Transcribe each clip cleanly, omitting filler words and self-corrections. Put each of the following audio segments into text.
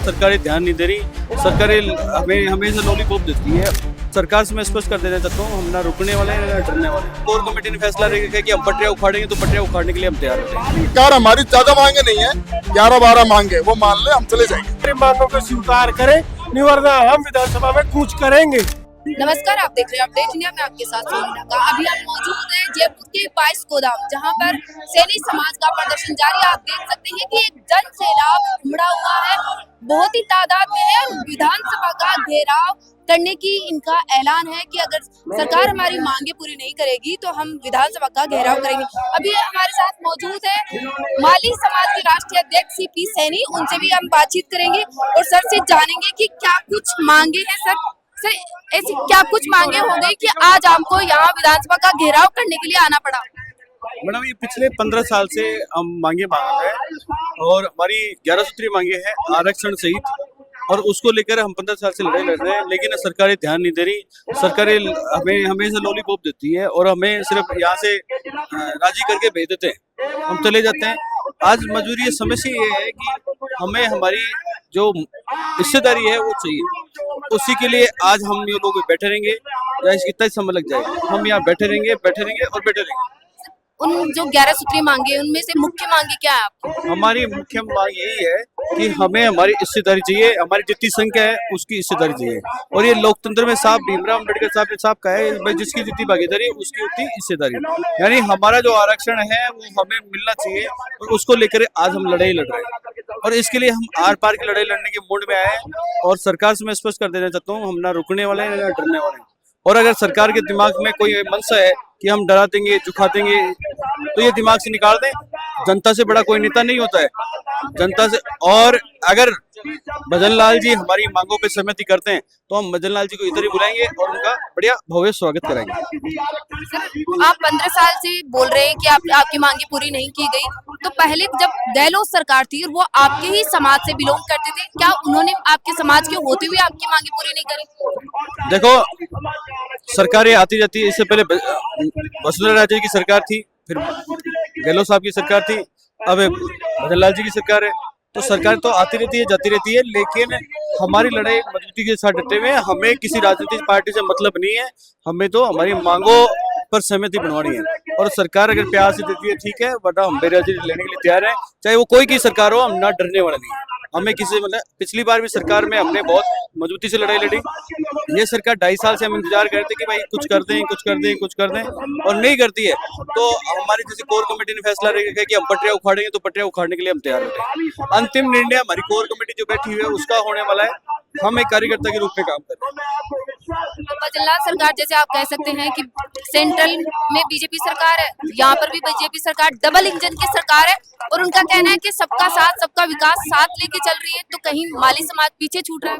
सरकारें ध्यान नहीं दे रही। सरकारें हमें हमेशा लॉलीपॉप देती है। सरकार से मैं स्पष्ट कर देना चाहता हूँ, हम ना रुकने वाले हैं ना डरने वाले। कोर कमेटी ने फैसला लेकर कि हम पटरियां उखाड़ेंगे, तो पटरियां उखाड़ने के लिए हम तैयार हैं। सरकार हमारी ज्यादा मांगे नहीं है, 11-12 मांगे वो मान ले, हम चले जाएंगे। मांगों को स्वीकार करें, निवर्दा हम विधानसभा में कूच करेंगे। नमस्कार, आप देख रहे हैं अपडेट इंडिया में आपके साथ सोनिया का। अभी हम मौजूद हैं जयपुर के 22 गोदाम, जहां पर सैनी समाज का प्रदर्शन जारी है। आप देख सकते हैं कि एक जन सैलाब उमड़ा हुआ है, बहुत ही तादाद में है। विधानसभा का घेराव करने की इनका ऐलान है कि अगर सरकार हमारी मांगे पूरी नहीं करेगी तो हम विधानसभा का घेराव करेंगे। अभी हमारे साथ मौजूद है माली समाज के राष्ट्रीय अध्यक्ष सीपी सैनी, उनसे भी हम बातचीत करेंगे और सर से जानेंगे कि क्या कुछ मांगे हैं। सर ऐसी क्या कुछ मांगे हो गई कि आज हमको यहाँ विधानसभा का घेराव करने के लिए आना पड़ा? मैडम, ये पिछले 15 साल से हम मांगे मांग रहे हैं और हमारी 11 सूत्रीय मांगे हैं आरक्षण सहित, और उसको लेकर हम 15 साल से लड़ाई लड़ रहे हैं, लेकिन सरकारें ध्यान नहीं दे रही। सरकारें हमें हमेशा लॉलीपॉप देती है और हमें सिर्फ यहाँ से राजी करके भेज देते हैं, हम चले जाते हैं। आज मजबूरी समस्या ये है कि हमें हमारी जो हिस्सेदारी है वो चाहिए। उसी के लिए आज हम ये लोग बैठे रहेंगे, चाहे कितना समय लग जाए, हम यहाँ बैठे रहेंगे और बैठे रहेंगे। उन जो 11 सूत्री मांगे उनमें से मुख्य मांगे क्या है आपकी? हमारी मुख्य मांग यही है कि हमें हमारी हिस्सेदारी चाहिए, हमारी जितनी संख्या है उसकी हिस्सेदारी चाहिए। और ये लोकतंत्र में साहब भीमराव अम्बेडकर साहब ने साहब कहा है, जिसकी जितनी भागीदारी है उसकी उतनी हिस्सेदारी। यानी हमारा जो आरक्षण है वो हमें मिलना चाहिए, और उसको लेकर आज हम लड़ाई लड़ रहे हैं। और इसके लिए हम आर पार की लड़ाई लड़ने के मूड में आए हैं, और सरकार से मैं स्पष्ट कर देना चाहता हूँ, हम ना रुकने वाले हैं ना डरने वाले हैं। और अगर सरकार के दिमाग में कोई मंशा है कि हम डरा देंगे, झुका देंगे, तो ये दिमाग से निकाल दें। जनता से बड़ा कोई नेता नहीं होता है, जनता से। और अगर भजन लाल जी हमारी मांगों पे सहमति करते हैं तो हम भजन लाल जी को इधर ही बुलाएंगे और उनका बढ़िया भव्य स्वागत कराएंगे। आप 15 साल से बोल रहे हैं कि आपकी मांगे पूरी नहीं की गई, तो पहले जब गहलोत सरकार थी और वो आपके ही समाज से बिलोंग करते थे, क्या उन्होंने आपके समाज के होते हुए आपकी मांगे पूरी नहीं करी? देखो, सरकारें आती जाती है। इससे पहले वसुंधरा राजे की सरकार थी, फिर गहलोत साहब की सरकार थी, अब भजन लाल जी की सरकार है। तो सरकार तो आती रहती है, जाती रहती है, लेकिन हमारी लड़ाई मजबूती के साथ डटे हुए हैं। हमें किसी राजनीतिक पार्टी से मतलब नहीं है, हमें तो हमारी मांगों पर सहमति बनवानी है। और सरकार अगर प्यार से देती है ठीक है, वरना हम बेराजी लेने के लिए तैयार हैं, चाहे वो कोई की सरकार हो। हम ना डरने वाले नहीं है। हमें किसी मतलब पिछली बार भी सरकार में हमने बहुत मजबूती से लड़ाई लड़ी। ये सरकार 2.5 साल से हम इंतजार करते कि भाई कुछ कर दें, कुछ कर दें, कुछ कर दें, और नहीं करती है। तो हमारी जैसे कोर कमेटी ने फैसला लेकर कि हम पटरियां उखाड़ेंगे, तो पटरियां उखाड़ने के लिए हम तैयार हैं। अंतिम निर्णय हमारी कोर कमेटी जो बैठी हुई है उसका होने वाला है। हम एक कार्यकर्ता के रूप में काम कर रहे हैं। तो भजन लाल सरकार, जैसे आप कह सकते हैं कि सेंट्रल में बीजेपी सरकार है, यहाँ पर भी बीजेपी सरकार डबल इंजन की सरकार है, और उनका कहना है कि सबका साथ सबका विकास साथ लेके चल रही है, तो कहीं माली समाज पीछे छूट रहा है?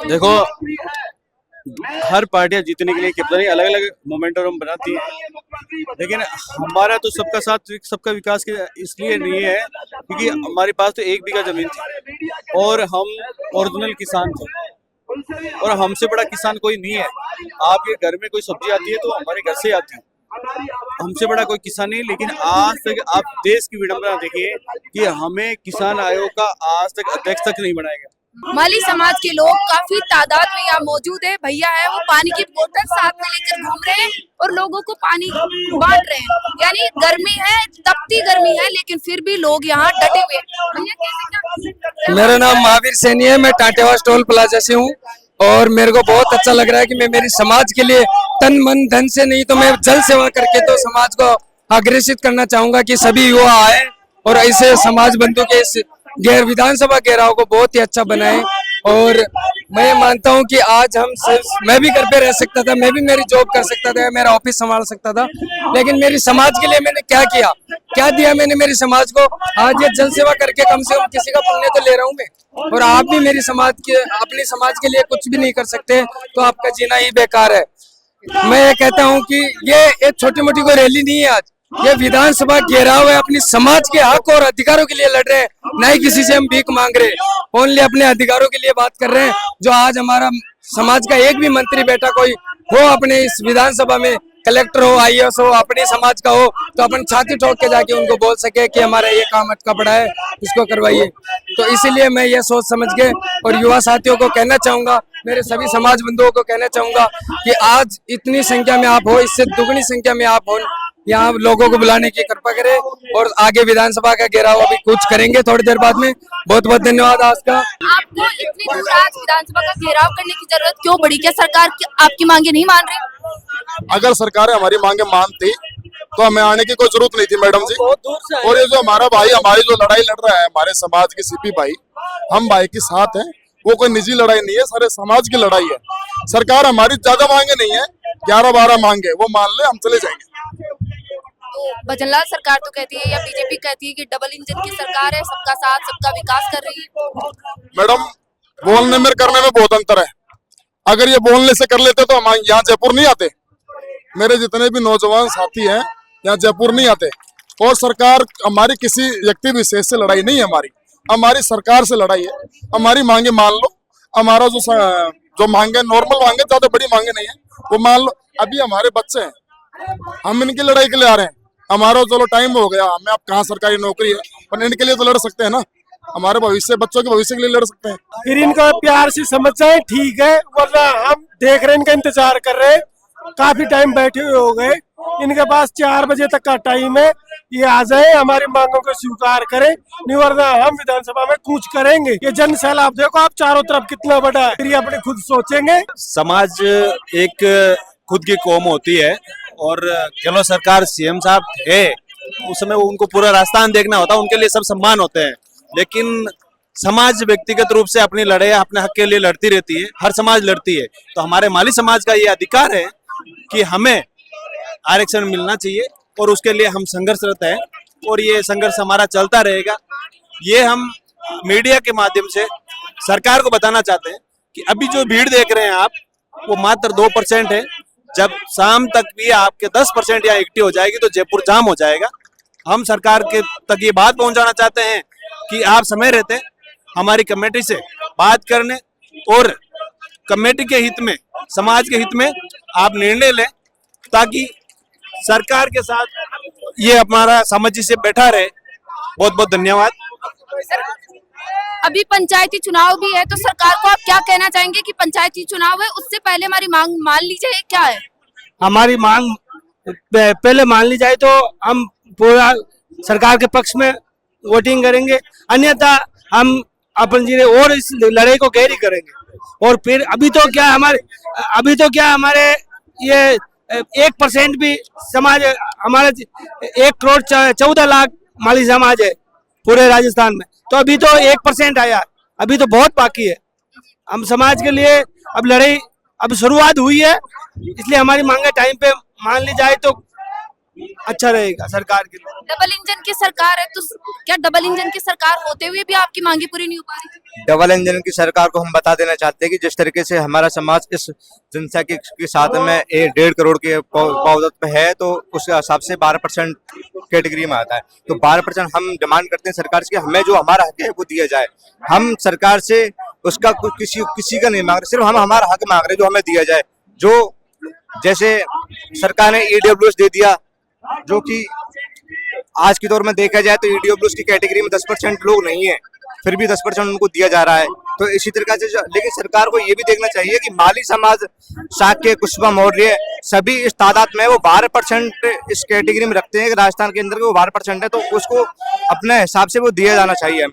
देखो, हर पार्टियां जीतने के लिए कितना नहीं अलग अलग मोमेंटम बनाती है, लेकिन हमारा तो सबका साथ सबका विकास के इसलिए नहीं है क्योंकि हमारे पास तो 1 बीघा जमीन थी और हम ओरिजिनल किसान थे, और हमसे बड़ा किसान कोई नहीं है। आपके घर में कोई सब्जी आती है तो हमारे घर से आती है, हमसे बड़ा कोई किसान नहीं। लेकिन आज तक आप देश की विडंबना देखिए कि हमें किसान आयोग का आज तक अध्यक्ष तक नहीं बनाया गया। माली समाज के लोग काफी तादाद में यहाँ मौजूद है। भैया है वो पानी की बोतल साथ में लेकर घूम रहे हैं और लोगों को पानी बांट रहे हैं। यानी गर्मी है, तपती गर्मी है, लेकिन फिर भी लोग यहाँ डटे हुए हैं। मेरा नाम महावीर सैनी है, मैं टाटेवास टोल प्लाजा से हूँ, और मेरे को बहुत अच्छा लग रहा है कि मैं मेरी समाज के लिए तन मन धन से नहीं तो मैं जल सेवा करके तो समाज को अग्रेसित करना चाहूंगा कि सभी युवा आए और ऐसे समाज बंधु के इस विधानसभा घेराव को बहुत ही अच्छा बनाए। और मैं मानता हूं कि आज मैं भी घर पे रह सकता था, मैं भी मेरी जॉब कर सकता था, मेरा ऑफिस संभाल सकता था, लेकिन मेरी समाज के लिए मैंने क्या दिया मैंने मेरी समाज को। आज ये जल सेवा करके कम से कम किसी का पुण्य तो ले रहा हूं मैं, और आप भी मेरी अपनी समाज के लिए कुछ भी नहीं कर सकते तो आपका जीना ही बेकार है। मैं ये कहता हूं कि ये एक छोटी मोटी कोई रैली नहीं है, आज ये विधानसभा घेराव है। अपनी समाज के हक और अधिकारों के लिए लड़ रहे हैं, न ही किसी से हम भीख मांग रहे हैं। ओनली अपने अधिकारों के लिए बात कर रहे हैं। जो आज हमारा समाज का एक भी मंत्री बेटा कोई हो अपने इस विधानसभा में, कलेक्टर हो, आईएएस हो, अपने समाज का हो, तो अपन छाती ठोक के जाके उनको बोल सके कि हमारा ये काम अटका पड़ा है, इसको करवाइए। तो इसीलिए मैं ये सोच समझ के और युवा साथियों को कहना चाहूंगा, मेरे सभी समाज बंधुओं को कहना चाहूंगा कि आज इतनी संख्या में आप हो, इससे दुगनी संख्या में आप हो, यहाँ लोगों को बुलाने की कृपा करें और आगे विधानसभा का घेराव अभी कुछ करेंगे थोड़ी देर बाद में। बहुत बहुत धन्यवाद आज का। आपको इतनी दूर आज विधानसभा का घेराव करने की जरूरत क्यों पड़ी? क्या सरकार आपकी मांगे नहीं मान रही? अगर सरकार हमारी मांगे मानती तो हमें आने की कोई जरूरत नहीं थी मैडम जी। और ये जो हमारा भाई हमारी जो लड़ाई लड़ रहा है, हमारे समाज के सीपी भाई, हम भाई के साथ हैं। वो कोई निजी लड़ाई नहीं है, सारे समाज की लड़ाई है। सरकार हमारी ज्यादा मांगे नहीं है, 11-12 मांगे वो मान ले, हम चले जाएंगे। तो भजनलाल सरकार तो कहती है या बीजेपी कहती है कि डबल इंजन की सरकार है, सबका साथ सबका विकास कर रही है। मैडम, बोलने में करने में बहुत अंतर है। अगर ये बोलने से कर लेते तो हम यहाँ जयपुर नहीं आते। मेरे जितने भी नौजवान साथी हैं यहाँ जयपुर नहीं आते। और सरकार हमारी किसी व्यक्ति विशेष से लड़ाई नहीं है, हमारी सरकार से लड़ाई है। हमारी मांगे मान लो, हमारा जो मांगे नॉर्मल मांगे, ज्यादा बड़ी मांगे नहीं है, वो मान लो। अभी हमारे बच्चे हैं, हम इनकी लड़ाई के लिए आ रहे हैं। हमारा चलो टाइम हो गया, हमें अब कहाँ सरकारी नौकरी है, पर इनके लिए तो लड़ सकते हैं ना। हमारे भविष्य, बच्चों के भविष्य के लिए लड़ सकते हैं। फिर इनको प्यार से समझ जाए, ठीक है, वरना हम देख रहे हैं, इनका इंतजार कर रहे हैं, काफी टाइम बैठे हुए हो गए। इनके पास 4 बजे तक का टाइम है, ये आ जाए, हमारी मांगों को स्वीकार करें, नहीं वरना हम विधानसभा में कूच करेंगे। ये जन सैलाब देखो आप चारों तरफ कितना बड़ा है, फिर ये अपने खुद सोचेंगे। समाज एक खुद की कौम होती है और चलो सरकार सीएम साहब है, उस समय उनको पूरा राजस्थान देखना होता है, उनके लिए सब सम्मान होते हैं। लेकिन समाज व्यक्तिगत रूप से अपनी लड़ाई अपने हक के लिए लड़ती रहती है, हर समाज लड़ती है। तो हमारे माली समाज का ये अधिकार है कि हमें आरक्षण मिलना चाहिए और उसके लिए हम संघर्षरत हैं और ये संघर्ष हमारा चलता रहेगा। ये हम मीडिया के माध्यम से सरकार को बताना चाहते हैं कि अभी जो भीड़ देख रहे हैं आप, वो मात्र 2% है। जब शाम तक भी आपके 10% यहाँ इकट्ठी हो जाएगी तो जयपुर जाम हो जाएगा। हम सरकार के तक ये बात पहुंचाना चाहते हैं कि आप समय रहते हमारी कमेटी से बात करने और कमेटी के हित में, समाज के हित में आप निर्णय लें, ताकि सरकार के साथ ये हमारा सामंजस्य बैठा रहे। बहुत बहुत धन्यवाद। अभी पंचायती चुनाव भी है, तो सरकार को आप क्या कहना चाहेंगे कि पंचायती चुनाव है, उससे पहले हमारी मांग मान ली जाए? क्या है हमारी मांग? पहले मान ली जाए तो हम पूरा सरकार के पक्ष में वोटिंग करेंगे, अन्यथा हम अपन जी और इस लड़ाई को गहरी करेंगे। और फिर अभी तो क्या हमारे ये 1% भी समाज, हमारे 1,14,00,000 माली समाज है पूरे राजस्थान में, तो अभी तो 1% आया, अभी तो बहुत बाकी है। हम समाज के लिए अब लड़ाई अब शुरुआत हुई है, इसलिए हमारी मांगे टाइम पे मान ली जाए तो अच्छा रहेगा सरकार के लिए। डबल इंजन की सरकार है, तो क्या डबल इंजन की सरकार होते हुए भी आपकी मांगे पूरी नहीं हो पा रही? डबल इंजन की सरकार को हम बता देना चाहते हैं कि जिस तरीके से हमारा समाज इस जनसंख्या के साथ में 1.5 करोड़ के पौधत पे है, तो उस हिसाब से 12% कैटेगरी में आता है। तो 12% हम डिमांड करते हैं सरकार से कि हमें जो हमारा हक है वो दिया जाए। हम सरकार से उसका किसी का नहीं मांग रहे, सिर्फ हम हमारा हक मांग रहे जो हमें दिया जाए। जो जैसे सरकार ने EWS दे दिया, जो कि आज के दौर में देखा जाए तो EWS की कैटेगरी में 10% लोग नहीं है, फिर भी 10% उनको दिया जा रहा है। तो इसी तरीके से लेकिन सरकार को ये भी देखना चाहिए कि माली समाज, शाक्य, कुशवा, मौर्य सभी इस तादाद में वो 12% इस कैटेगरी में रखते हैं कि राजस्थान के अंदर वो 12% है, तो उसको अपने हिसाब से वो दिया जाना चाहिए।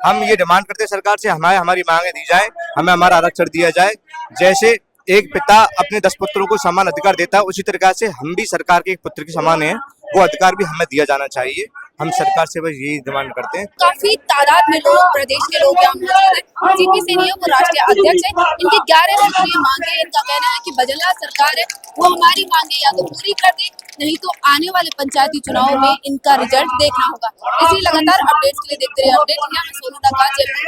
हम ये डिमांड करते हैं सरकार से, हमारी मांगे दी जाए, हमें हमारा आरक्षण दिया जाए। जैसे एक पिता अपने 10 पुत्रों को समान अधिकार देता है, उसी तरीके से हम भी सरकार के एक पुत्र के समान हैं, वो अधिकार भी हमें दिया जाना चाहिए। हम सरकार से बस यही डिमांड करते हैं। काफी तादाद में लोग, प्रदेश के लोग यहाँ मौजूद हैं। सीपी सेनी वो राष्ट्रीय अध्यक्ष है, इनकी 11 सूत्रीय मांगे हैं। इनका कहना है कि भजनलाल सरकार है वो हमारी मांगे या तो पूरी कर दे, नहीं तो आने वाले पंचायती चुनाव में इनका रिजल्ट देखना होगा। इसी लगातार अपडेट्स के लिए देखते रहिए अपडेट इंडिया में। सोनू डका, जयपुर।